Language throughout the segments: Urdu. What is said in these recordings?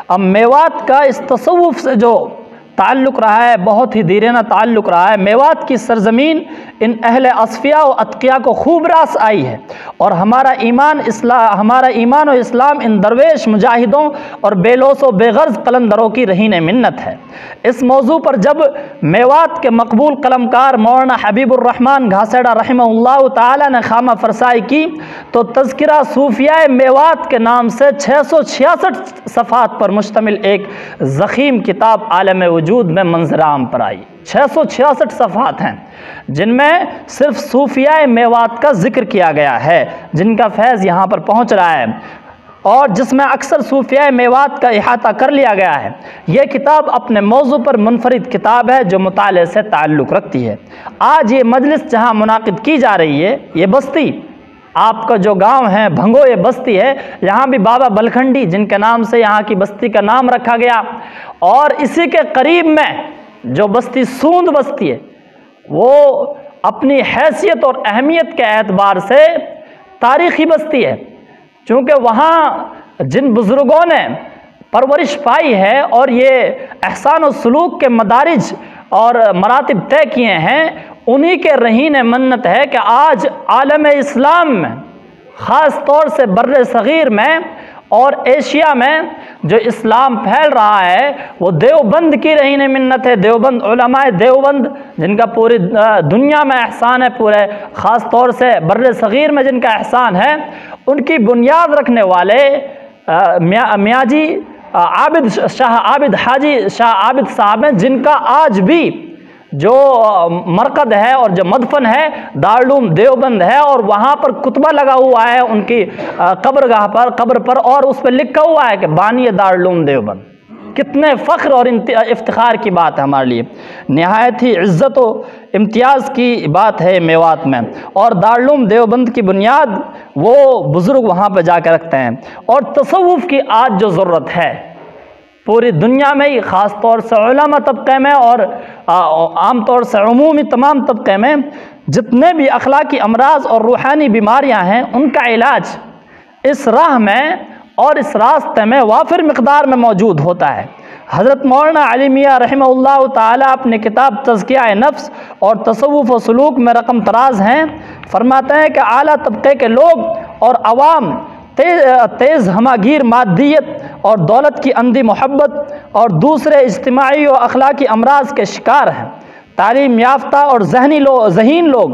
اب میوات کا اس تصوف سے جو تعلق رہا ہے بہت ہی دیرینہ تعلق رہا ہے۔ میوات کی سرزمین ان اہل اصفیاء و اتقیاء کو خوب راس آئی ہے، اور ہمارا ایمان و اسلام ان درویش مجاہدوں اور بے لوث و بے غرض قلندروں کی رہین منت ہے۔ اس موضوع پر جب میوات کے مقبول قلمکار مولانا حبیب الرحمن گھاسیڑا رحمہ اللہ تعالی نے خامہ فرسائی کی تو تذکرہ صوفیاء میوات کے نام سے 666 صفحات پر مشتمل ایک ضخیم کتاب عالم وجود میں منظر عام پر آئی۔ 666 صفحات ہیں جن میں صرف صوفیاء میوات کا ذکر کیا گیا ہے، جن کا فیض یہاں پر پہنچ رہا ہے اور جس میں اکثر صوفیاء میوات کا احاطہ کر لیا گیا ہے۔ یہ کتاب اپنے موضوع پر منفرد کتاب ہے جو مطالعے سے تعلق رکھتی ہے۔ آج یہ مجلس جہاں منعقد کی جا رہی ہے، یہ بستی آپ کا جو گاؤں ہے بھنگو، یہ بستی ہے، یہاں بھی بابا بلکھنڈی جن کے نام سے یہاں کی بستی کا نام رکھا گیا، اور اسی کے قریب میں جو بستی سوند بستی ہے وہ اپنی حیثیت اور اہمیت کے اعتبار سے تاریخی بستی ہے، چونکہ وہاں جن بزرگوں نے پرورش پائی ہے اور یہ احسان و سلوک کے مدارج اور مراتب طے کیے ہیں، انہی کے رہین منت ہے کہ آج عالم اسلام میں، خاص طور سے بر صغیر میں اور ایشیا میں جو اسلام پھیل رہا ہے وہ دیوبند کی رہین منت ہے۔ دیوبند، علماء دیوبند جن کا پوری دنیا میں احسان ہے، پورے خاص طور سے بر صغیر میں جن کا احسان ہے، ان کی بنیاد رکھنے والے میاں جی حاجی شاہ عابد صاحب ہیں، جن کا آج بھی جو مرکز ہے اور جو مدفن ہے دارالعلوم دیوبند ہے، اور وہاں پر کتبہ لگا ہوا ہے ان کی قبر پر، اور اس پہ لکھا ہوا ہے کہ بانی دارالعلوم دیوبند۔ کتنے فخر اور افتخار کی بات ہے ہمارے لیے، نہایت ہی عزت و امتیاز کی بات ہے میوات میں، اور دارالعلوم دیوبند کی بنیاد وہ بزرگ وہاں پہ جا کے رکھتے ہیں۔ اور تصوف کی آج جو ضرورت ہے پوری دنیا میں ہی، خاص طور سے علماء طبقے میں اور عام طور سے عمومی تمام طبقے میں، جتنے بھی اخلاقی امراض اور روحانی بیماریاں ہیں ان کا علاج اس راہ میں اور اس راستے میں وافر مقدار میں موجود ہوتا ہے۔ حضرت مولانا علی میاں رحمہ اللہ تعالیٰ اپنی کتاب تزکیہ نفس اور تصوف و سلوک میں رقم تراز ہیں، فرماتے ہیں کہ اعلیٰ طبقے کے لوگ اور عوام تیز ہماگیر مادیت اور دولت کی اندھی محبت اور دوسرے اجتماعی و اخلاقی امراض کے شکار ہیں۔ تعلیم یافتہ اور ذہین لوگ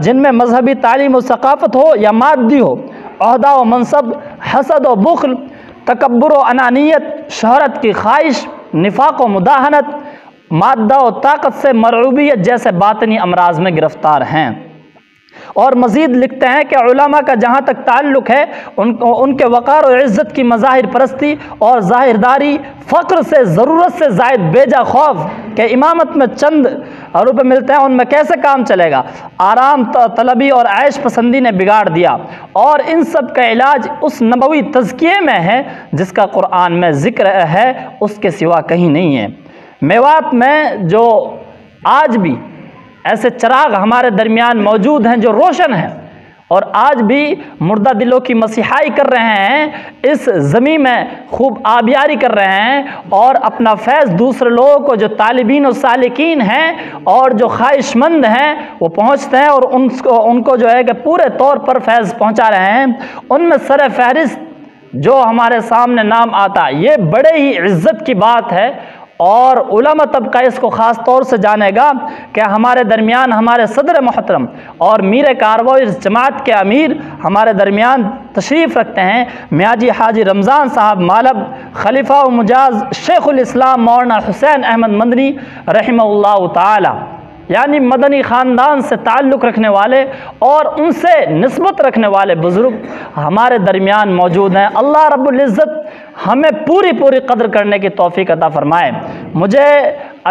جن میں مذہبی تعلیم و ثقافت ہو یا مادی ہو، عہدہ و منصب، حسد و بخل، تکبر و انانیت، شہرت کی خواہش، نفاق و مداہنت، مادہ و طاقت سے مرعوبیت جیسے باطنی امراض میں گرفتار ہیں۔ اور مزید لکھتے ہیں کہ علماء کا جہاں تک تعلق ہے ان کے وقار و عزت کی مظاہر پرستی اور ظاہرداری، فقر سے ضرورت سے زائد بیجا خوف کہ امامت میں چند روپے ملتے ہیں ان میں کیسے کام چلے گا، آرام طلبی اور عیش پسندی نے بگاڑ دیا، اور ان سب کا علاج اس نبوی تزکیے میں ہے جس کا قرآن میں ذکر ہے، اس کے سوا کہیں نہیں ہے۔ میوات میں جو آج بھی ایسے چراغ ہمارے درمیان موجود ہیں جو روشن ہیں اور آج بھی مردہ دلوں کی مسیحائی کر رہے ہیں، اس زمین میں خوب آبیاری کر رہے ہیں، اور اپنا فیض دوسرے لوگوں کو جو طالبین و سالکین ہیں اور جو خواہش مند ہیں وہ پہنچتے ہیں، اور ان کو جو ہے کہ پورے طور پر فیض پہنچا رہے ہیں۔ ان میں سر فہرست جو ہمارے سامنے نام آتا، یہ بڑے ہی عزت کی بات ہے، اور علماء طبقہ اس کو خاص طور سے جانے گا کہ ہمارے درمیان ہمارے صدر محترم اور میر کاروا اس جماعت کے امیر ہمارے درمیان تشریف رکھتے ہیں، میاں جی حاجی رمضان صاحب مالب، خلیفہ و مجاز شیخ الاسلام مولانا حسین احمد مدنی رحمہ اللہ تعالی، یعنی مدنی خاندان سے تعلق رکھنے والے اور ان سے نسبت رکھنے والے بزرگ ہمارے درمیان موجود ہیں۔ اللہ رب العزت ہمیں پوری قدر کرنے کی توفیق عطا فرمائے۔ مجھے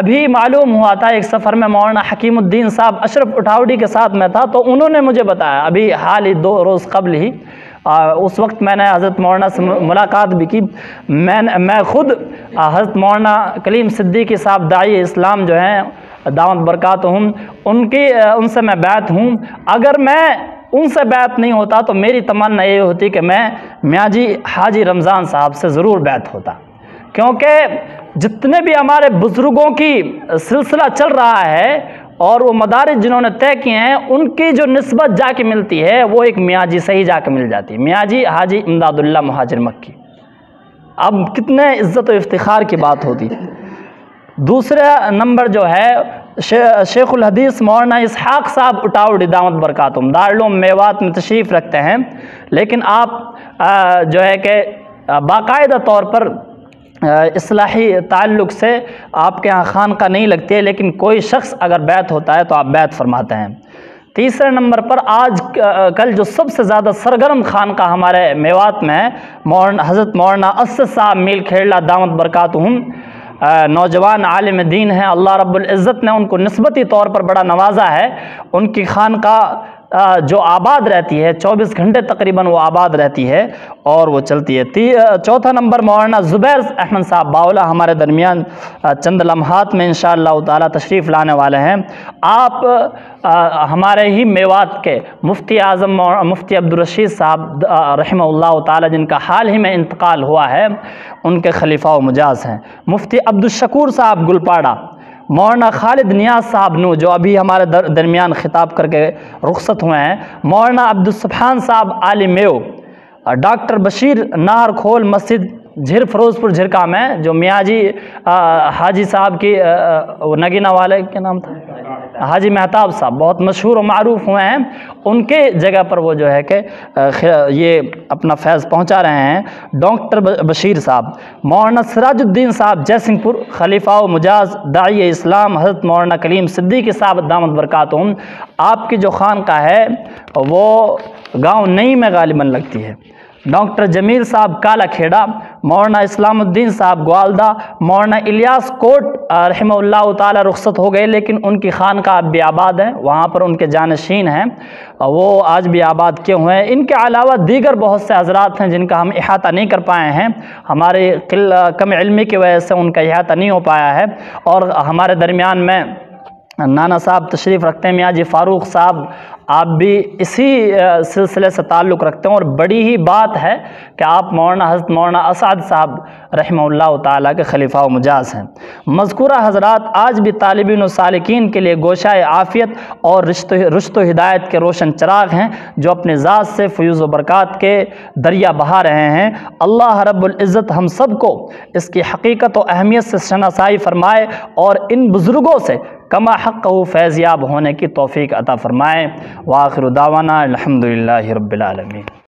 ابھی معلوم ہوا تھا ایک سفر میں مولانا حکیم الدین صاحب اشرف اٹھاوڈی کے ساتھ میں تھا، تو انہوں نے مجھے بتایا ابھی حال ہی 2 روز قبل ہی، اس وقت میں نے حضرت مولانا سے ملاقات بھی کی، میں خود حضرت مولانا کلیم صدیقی صاحب داعی اسلام جو ہیں دامت برکاتہم، ان سے میں بیعت ہوں۔ اگر میں ان سے بیعت نہیں ہوتا تو میری تمنا یہ ہوتی کہ میں میاں جی حاجی رمضان صاحب سے ضرور بیعت ہوتا، کیونکہ جتنے بھی ہمارے بزرگوں کی سلسلہ چل رہا ہے اور وہ مدارج جنہوں نے طے کیے ہیں، ان کی جو نسبت جا کے ملتی ہے وہ ایک میاں جی سے ہی جا کے مل جاتی ہے، میاں جی حاجی امداد اللہ مہاجر مکی۔ اب کتنے عزت و افتخار کی بات ہوتی۔ دوسرا نمبر جو ہے شیخ الحدیث مولانا اسحاق صاحب اٹاوڑی دامت برکاتہم دارالعلوم میوات میں تشریف رکھتے ہیں، لیکن آپ جو ہے کہ باقاعدہ طور پر اصلاحی تعلق سے آپ کے ہاں خانقاہ نہیں لگتی ہے، لیکن کوئی شخص اگر بیعت ہوتا ہے تو آپ بیعت فرماتے ہیں۔ تیسرے نمبر پر آج کل جو سب سے زیادہ سرگرم خانقاہ ہمارے میوات میں ہے، حضرت مولانا اسد صاحب میل کھیڑلا دامت برکاتہم، نوجوان عالم دین ہیں، اللہ رب العزت نے ان کو نسبتی طور پر بڑا نوازا ہے۔ ان کی خانقاہ جو آباد رہتی ہے 24 گھنٹے تقریباً وہ آباد رہتی ہے اور وہ چلتی ہے۔ چوتھا نمبر مولانا زبیر احمد صاحب باولا ہمارے درمیان چند لمحات میں انشاءاللہ تعالی تشریف لانے والے ہیں۔ آپ ہمارے ہی میوات کے مفتی اعظم مفتی عبدالرشید صاحب رحمہ اللہ تعالی، جن کا حال ہی میں انتقال ہوا ہے، ان کے خلیفہ و مجاز ہیں۔ مفتی عبدالشکور صاحب گلپاڑا، مولانا خالد نیاز صاحب نو جو ابھی ہمارے درمیان خطاب کر کے رخصت ہوئے ہیں، مولانا عبدالسبحان صاحب عالی میو، ڈاکٹر بشیر نہر کھول مسجد جھر فروز پور جھرکا میں، جو میاں جی حاجی صاحب کی نگینہ والے کے نام تھا حاجی مہتاب صاحب، بہت مشہور و معروف ہوئے ہیں، ان کے جگہ پر وہ جو ہے کہ یہ اپنا فیض پہنچا رہے ہیں۔ ڈاکٹر بشیر صاحب، مولانا سراج الدین صاحب جے سنگھ پور خلیفہ و مجاز داعی اسلام حضرت مولانا کلیم صدیقی صاحب دامت برکاتہم، آپ کی جو خانقاہ ہے وہ گاؤں نئی میں غالباً لگتی ہے۔ ڈاکٹر جمیل صاحب کالا کھیڑا، مولانا اسلام الدین صاحب گوالدہ، مولانا الیاس کوٹ رحمہ اللہ تعالی رخصت ہو گئے، لیکن ان کی خانقاہ اب بھی آباد ہے، وہاں پر ان کے جانشین ہیں، وہ آج بھی آباد کیے ہوئے ہیں۔ ان کے علاوہ دیگر بہت سے حضرات ہیں جن کا ہم احاطہ نہیں کر پائے ہیں، ہمارے کم علمی کی وجہ سے ان کا احاطہ نہیں ہو پایا ہے۔ اور ہمارے درمیان میں نانا صاحب تشریف رکھتے ہیں، میاں جی فاروق صاحب، آپ بھی اسی سلسلے سے تعلق رکھتے ہیں، اور بڑی ہی بات ہے کہ آپ حضرت مولانا اسعد صاحب رحمہ اللہ تعالیٰ کے خلیفہ و مجاز ہیں۔ مذکورہ حضرات آج بھی طالبین و سالکین کے لیے گوشۂ عافیت اور رشت و ہدایت کے روشن چراغ ہیں، جو اپنے ذات سے فیوز و برکات کے دریا بہا رہے ہیں۔ اللہ رب العزت ہم سب کو اس کی حقیقت و اہمیت سے شناسائی فرمائے اور ان بزرگوں سے کما حقہ فیضیاب ہونے کی توفیق عطا فرمائے۔ وآخر دعوانا الحمدللہ رب العالمین۔